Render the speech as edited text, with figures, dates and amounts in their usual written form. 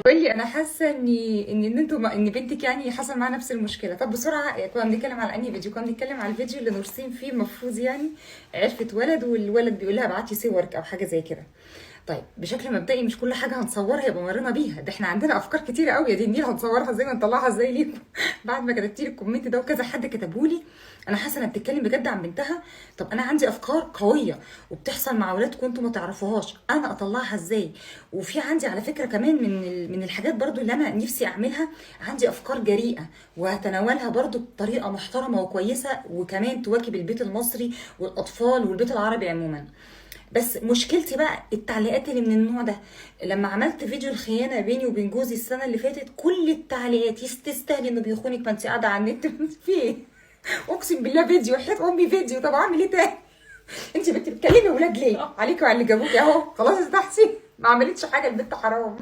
قولي، انا حاسه ان انتوا ان بنتك يعني حصل معاها نفس المشكله. طب بسرعه، كنا بنتكلم على انهي فيديو؟ كنا بنتكلم على الفيديو اللي نورسين فيه المفروض يعني عرفت ولد، والولد بيقول لها ابعتي صورك او حاجه زي كده. طيب بشكل مبدئي مش كل حاجه هنصورها يبقى مرينا بيها، ده احنا عندنا افكار كتيره قوي يا دي النيل، هنصورها ازاي ونطلعها ازاي ليكم؟ بعد ما كتبتي لي الكومنت ده وكذا حد كتبهولي، انا حاسه انها بتتكلم بجد عن بنتها. طب انا عندي افكار قويه وبتحصل مع اولادكم انتوا ما تعرفوهاش، انا اطلعها ازاي؟ وفي عندي على فكره كمان من الحاجات برضو اللي انا نفسي اعملها، عندي افكار جريئه وهتناولها برضو بطريقه محترمه وكويسه، وكمان تواكب البيت المصري والاطفال والبيت العربي عموما. بس مشكلتي بقى التعليقات اللي من النوع ده. لما عملت فيديو الخيانه بيني وبين جوزي السنه اللي فاتت، كل التعليقات تستاهلي انه بيخونك، ما انت قاعده على النت في ايه؟ اقسم بالله فيديو، وحياه امي فيديو. طب اعمل ايه تاني؟ انت بتكلمي ولاد ليه؟ عليكي وعلى اللي جابوكي اهو، خلاص استحسي، ما عملتش حاجه البنت، حرام.